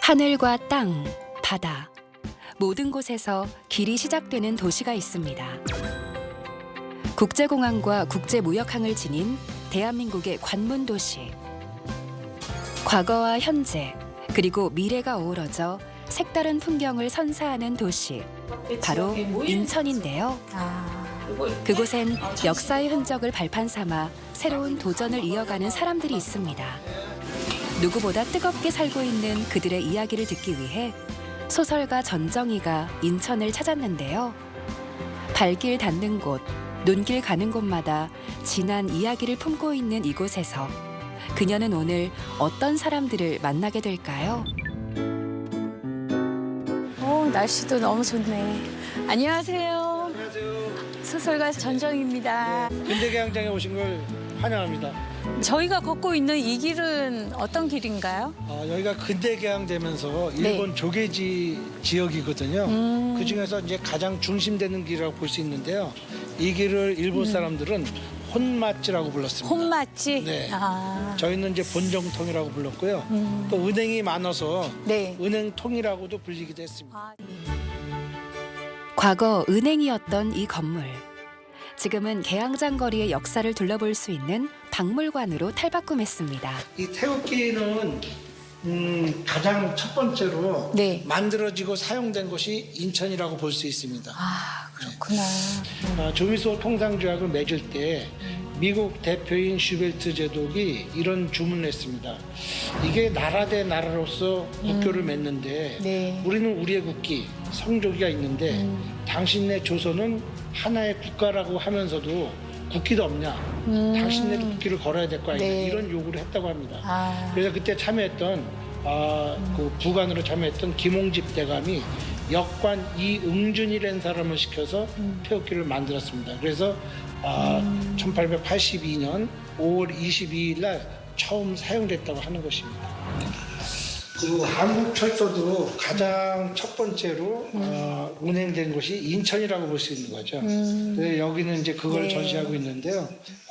하늘과 땅, 바다, 모든 곳에서 길이 시작되는 도시가 있습니다. 국제공항과 국제무역항을 지닌 대한민국의 관문 도시. 과거와 현재, 그리고 미래가 어우러져 색다른 풍경을 선사하는 도시. 바로 인천인데요. 그곳엔 역사의 흔적을 발판 삼아 새로운 도전을 이어가는 사람들이 있습니다. 누구보다 뜨겁게 살고 있는 그들의 이야기를 듣기 위해 소설가 전정희가 인천을 찾았는데요. 발길 닿는 곳, 눈길 가는 곳마다 진한 이야기를 품고 있는 이곳에서 그녀는 오늘 어떤 사람들을 만나게 될까요? 날씨도 너무 좋네. 안녕하세요. 안녕하세요. 소설가 전정희입니다. 근대개항장에 오신 걸 환영합니다. 저희가 걷고 있는 이 길은 어떤 길인가요? 여기가 근대개항 되면서 일본 조개지 지역이거든요. 그 중에서 이제 가장 중심되는 길이라고 볼 수 있는데요. 이 길을 일본 사람들은 혼맛지라고 불렀습니다. 혼맛지? 네. 아, 저희는 이제 본정통이라고 불렀고요. 또 은행이 많아서 네. 은행통이라고도 불리기도 했습니다. 아, 과거 은행이었던 이 건물. 지금은 개항장 거리의 역사를 둘러볼 수 있는 박물관으로 탈바꿈했습니다. 이 태극기는 가장 첫 번째로 네. 만들어지고 사용된 곳이 인천이라고 볼 수 있습니다. 그렇구나. 조미소 통상조약을 맺을 때 미국 대표인 슈벨트 제독이 이런 주문을 했습니다. 이게 나라 대 나라로서 국교를 맺는데 네. 우리는 우리의 국기, 성조기가 있는데 당신네 조선은 하나의 국가라고 하면서도 국기도 없냐? 당신네도 국기를 걸어야 될 거 아니냐? 네. 이런 요구를 했다고 합니다. 아. 그래서 그때 참여했던 그 부관으로 참여했던 김홍집 대감이 역관 이응준이라는 사람을 시켜서 태극기를 만들었습니다. 그래서 1882년 5월 22일 날 처음 사용됐다고 하는 것입니다. 그 한국 철도도 가장 첫 번째로 운행된 곳이 인천이라고 볼 수 있는 거죠. 그래서 여기는 이제 그걸 네. 전시하고 있는데요.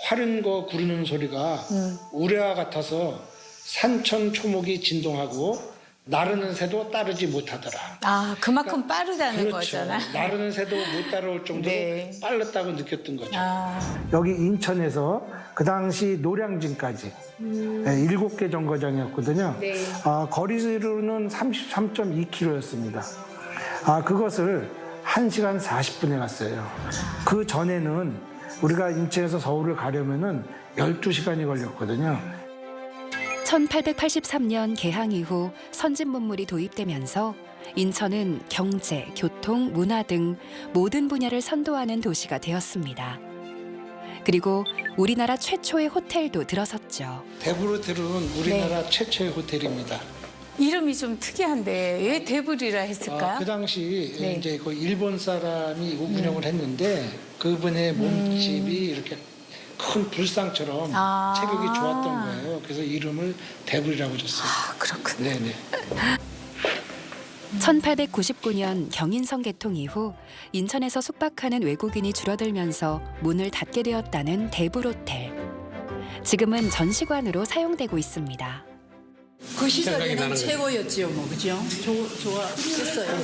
화른 거 구르는 소리가 우레와 같아서 산천 초목이 진동하고 나르는 새도 따르지 못하더라. 아, 그만큼 빠르다는 그렇죠. 거잖아. 나르는 새도 못 따라올 정도로 네. 빨랐다고 느꼈던 거죠. 아, 여기 인천에서 그 당시 노량진까지 7개 정거장이었거든요. 네. 거리로는 33.2km였습니다. 그것을 1시간 40분에 갔어요. 그 전에는 우리가 인천에서 서울을 가려면은 12시간이 걸렸거든요. 1883년 개항 이후 선진문물이 도입되면서 인천은 경제, 교통, 문화 등 모든 분야를 선도하는 도시가 되었습니다. 그리고 우리나라 최초의 호텔도 들어섰죠. 데브로텔은 우리나라 최초의 호텔입니다. 이름이 좀 특이한데 왜 데블이라 했을까요? 그 당시 네. 이제 그 일본 사람이 운영을 했는데 그분의 몸집이 이렇게 큰 불상처럼 체격이 좋았던 거예요. 그래서 이름을 데블이라고 줬어요. 그렇군요. 네네. 1899년 경인선 개통 이후 인천에서 숙박하는 외국인이 줄어들면서 문을 닫게 되었다는 대불호텔. 지금은 전시관으로 사용되고 있습니다. 그 시절에는 최고였지요, 뭐 그죠? 좋았겠어요.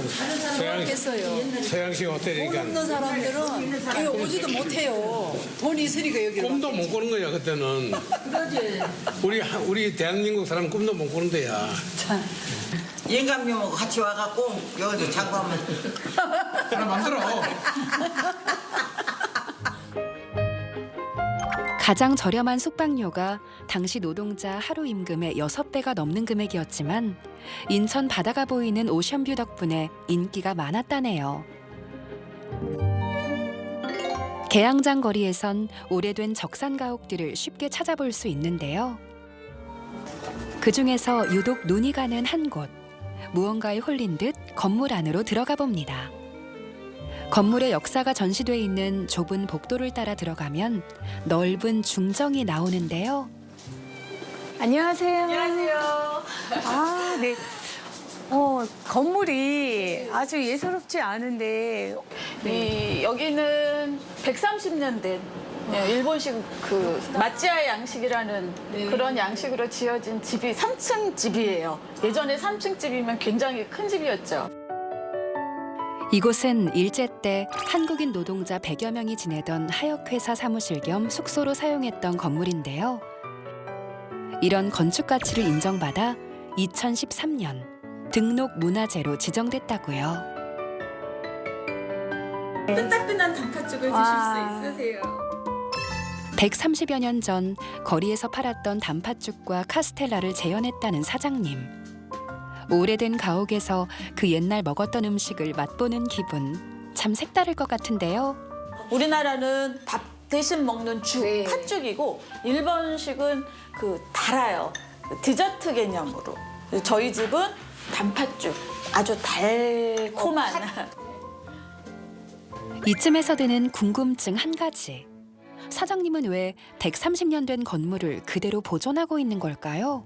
좋았겠어요. 서양식 돈 호텔이니까 없는 사람들은 여기 오지도 못해요. 돈이 있으니까 여기로. 꿈도 못 꾸는 거야 그때는. 우리 대한민국 사람 꿈도 못 꾸는 데야. 영감님하고 같이 와갖고 여기서 자고 하면 하나 만들어. 가장 저렴한 숙박료가 당시 노동자 하루 임금의 6배가 넘는 금액이었지만 인천 바다가 보이는 오션뷰 덕분에 인기가 많았다네요. 개항장 거리에선 오래된 적산 가옥들을 쉽게 찾아볼 수 있는데요. 그 중에서 유독 눈이 가는 한 곳, 무언가에 홀린 듯 건물 안으로 들어가 봅니다. 건물의 역사가 전시돼 있는 좁은 복도를 따라 들어가면 넓은 중정이 나오는데요. 안녕하세요. 안녕하세요. 네. 건물이 아주 예사롭지 않은데 네, 여기는 130년 된 예, 일본식 그 마찌아 양식이라는 그런 양식으로 지어진 집이 3층 집이에요. 예전에 3층 집이면 굉장히 큰 집이었죠. 이곳은 일제 때 한국인 노동자 100여 명이 지내던 하역회사 사무실 겸 숙소로 사용했던 건물인데요. 이런 건축 가치를 인정받아 2013년 등록 문화재로 지정됐다고요. 뜨끈뜨끈한 단팥죽을 드실 수 있으세요. 130여 년 전 거리에서 팔았던 단팥죽과 카스텔라를 재현했다는 사장님. 오래된 가옥에서 그 옛날 먹었던 음식을 맛보는 기분 참 색다를 것 같은데요. 우리나라는 밥 대신 먹는 죽, 팥죽이고 일본식은 그 달아요. 그 디저트 개념으로. 저희 집은 단팥죽, 아주 달콤한. 이쯤에서 드는 궁금증 한 가지. 사장님은 왜 130년 된 건물을 그대로 보존하고 있는 걸까요?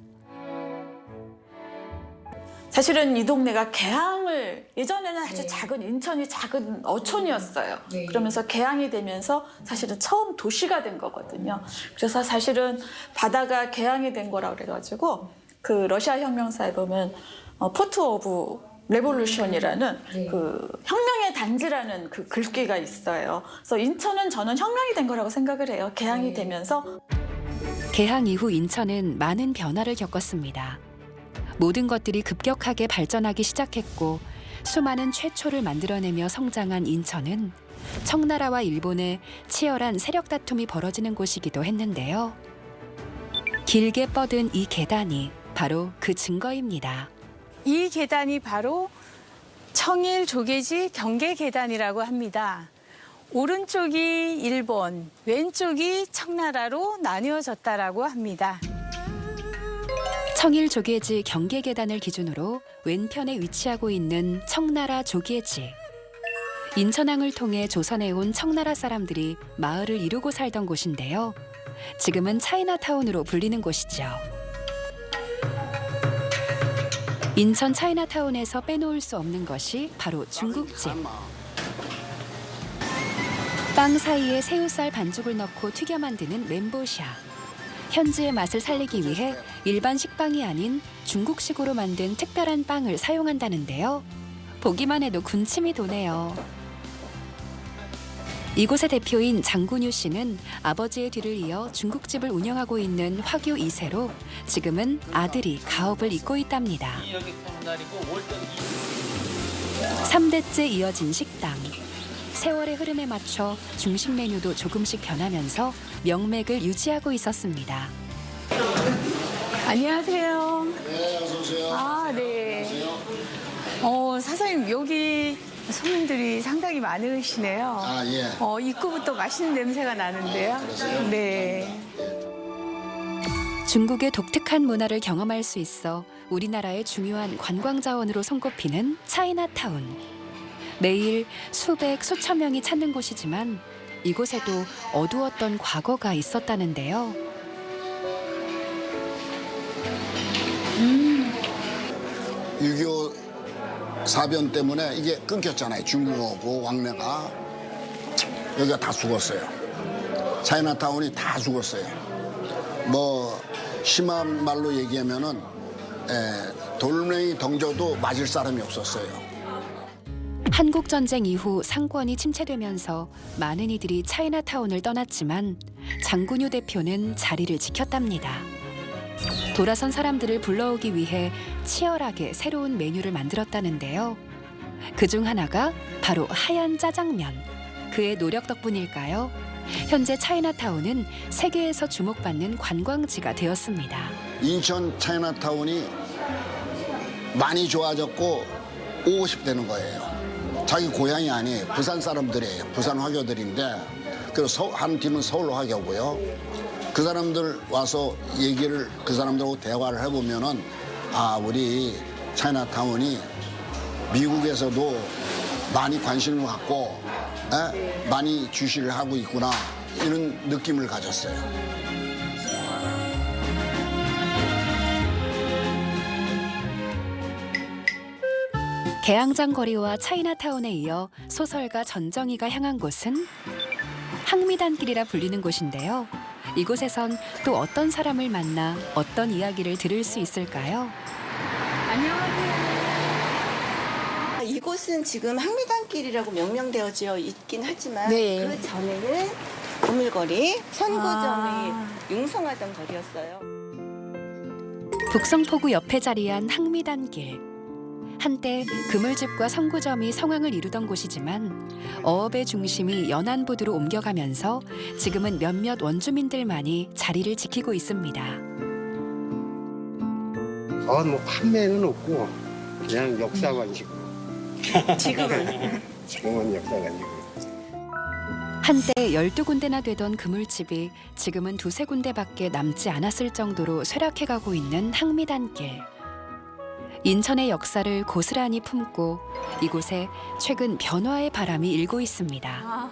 사실은 이 동네가 개항을 예전에는 아주 작은 인천이 작은 어촌이었어요. 그러면서 개항이 되면서 사실은 처음 도시가 된 거거든요. 그래서 사실은 바다가 개항이 된 거라고 그래가지고 그 러시아 혁명사에 보면 포트 오브 레볼루션이라는 그 혁명의 단지라는 그 글귀가 있어요. 그래서 인천은 저는 혁명이 된 거라고 생각을 해요. 개항이 되면서. 개항 이후 인천은 많은 변화를 겪었습니다. 모든 것들이 급격하게 발전하기 시작했고 수많은 최초를 만들어내며 성장한 인천은 청나라와 일본의 치열한 세력 다툼이 벌어지는 곳이기도 했는데요. 길게 뻗은 이 계단이 바로 그 증거입니다. 이 계단이 바로 청일 조계지 경계 계단이라고 합니다. 오른쪽이 일본, 왼쪽이 청나라로 나뉘어졌다라고 합니다. 청일 조계지 경계 계단을 기준으로 왼편에 위치하고 있는 청나라 조계지. 인천항을 통해 조선에 온 청나라 사람들이 마을을 이루고 살던 곳인데요. 지금은 차이나타운으로 불리는 곳이죠. 인천 차이나타운에서 빼놓을 수 없는 것이 바로 중국집. 빵 사이에 새우살 반죽을 넣고 튀겨 만드는 멘보샤. 현지의 맛을 살리기 위해 일반 식빵이 아닌 중국식으로 만든 특별한 빵을 사용한다는데요. 보기만 해도 군침이 도네요. 이곳의 대표인 장군유 씨는 아버지의 뒤를 이어 중국집을 운영하고 있는 화교 2세로 지금은 아들이 가업을 잇고 있답니다. 3대째 이어진 식당. 세월의 흐름에 맞춰 중식 메뉴도 조금씩 변하면서 명맥을 유지하고 있었습니다. 안녕하세요. 네, 어서 오세요. 아, 네. 사장님, 여기 손님들이 상당히 많으시네요. 아, 예. 입구부터 맛있는 냄새가 나는데요. 그러세요? 네. 중국의 독특한 문화를 경험할 수 있어 우리나라의 중요한 관광 자원으로 손꼽히는 차이나타운. 매일 수백, 수천 명이 찾는 곳이지만 이곳에도 어두웠던 과거가 있었다는데요. 6.25 사변 때문에 이게 끊겼잖아요. 중국하고 왕래가. 여기가 다 죽었어요. 차이나타운이 다 죽었어요. 뭐 심한 말로 얘기하면은 돌멩이 던져도 맞을 사람이 없었어요. 한국 전쟁 이후 상권이 침체되면서 많은 이들이 차이나타운을 떠났지만 장군유 대표는 자리를 지켰답니다. 돌아선 사람들을 불러오기 위해 치열하게 새로운 메뉴를 만들었다는데요. 그중 하나가 바로 하얀 짜장면. 그의 노력 덕분일까요? 현재 차이나타운은 세계에서 주목받는 관광지가 되었습니다. 인천 차이나타운이 많이 좋아졌고 오고 싶다는 거예요. 자기 고향이 아니에요. 부산 사람들이에요. 부산 화교들인데 그래서 한 팀은 서울 화교고요. 그 사람들 와서 얘기를 그 사람들하고 대화를 해보면은 아 우리 차이나타운이 미국에서도 많이 관심을 갖고 많이 주시를 하고 있구나 이런 느낌을 가졌어요. 개항장 거리와 차이나타운에 이어 소설가 전정희가 향한 곳은 항미단길이라 불리는 곳인데요. 이곳에선 또 어떤 사람을 만나 어떤 이야기를 들을 수 있을까요? 이곳은 지금 항미단길이라고 명명되어져 있긴 하지만 네. 그 전에는 보물거리, 선고점이 융성하던 거리였어요. 북성포구 옆에 자리한 항미단길. 한때 그물집과 선구점이 성황을 이루던 곳이지만 어업의 중심이 연안부두로 옮겨가면서 지금은 몇몇 원주민들만이 자리를 지키고 있습니다. 뭐 판매는 없고 그냥 역사관식으로. 지금은 역사관식으로. 한때 12군데나 되던 그물집이 지금은 2-3군데밖에 남지 않았을 정도로 쇠락해가고 있는 항미단길. 인천의 역사를 고스란히 품고 이곳에 최근 변화의 바람이 일고 있습니다.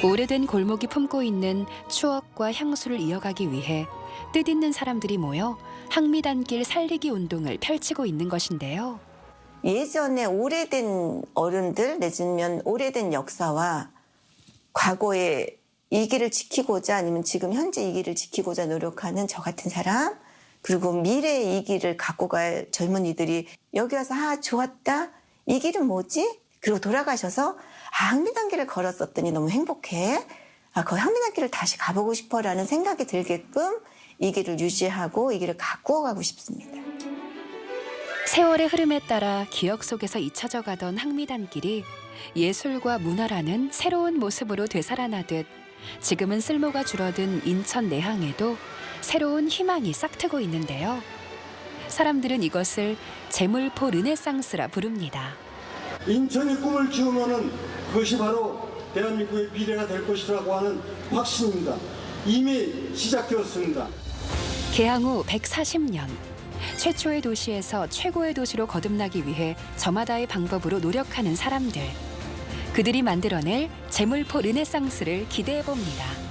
오래된 골목이 품고 있는 추억과 향수를 이어가기 위해 뜻있는 사람들이 모여 항미단길 살리기 운동을 펼치고 있는 것인데요. 예전에 오래된 어른들 내지면 오래된 역사와 과거의 이 길을 지키고자 아니면 지금 현재 이 길을 지키고자 노력하는 저 같은 사람 그리고 미래의 이 길을 갖고 갈 젊은이들이 여기 와서 좋았다. 이 길은 뭐지? 그리고 돌아가셔서 항미단길을 걸었었더니 너무 행복해. 그 항미단길을 다시 가보고 싶어라는 생각이 들게끔 이 길을 유지하고 이 길을 갖고 가고 싶습니다. 세월의 흐름에 따라 기억 속에서 잊혀져 가던 항미단길이 예술과 문화라는 새로운 모습으로 되살아나듯 지금은 쓸모가 줄어든 인천 내항에도 새로운 희망이 싹트고 있는데요. 사람들은 이것을 제물포 르네상스라 부릅니다. 인천이 꿈을 키우면은 그것이 바로 대한민국의 미래가 될 것이라고 하는 확신입니다. 이미 시작되었습니다. 개항 후 140년. 최초의 도시에서 최고의 도시로 거듭나기 위해 저마다의 방법으로 노력하는 사람들. 그들이 만들어낼 제물포 르네상스를 기대해 봅니다.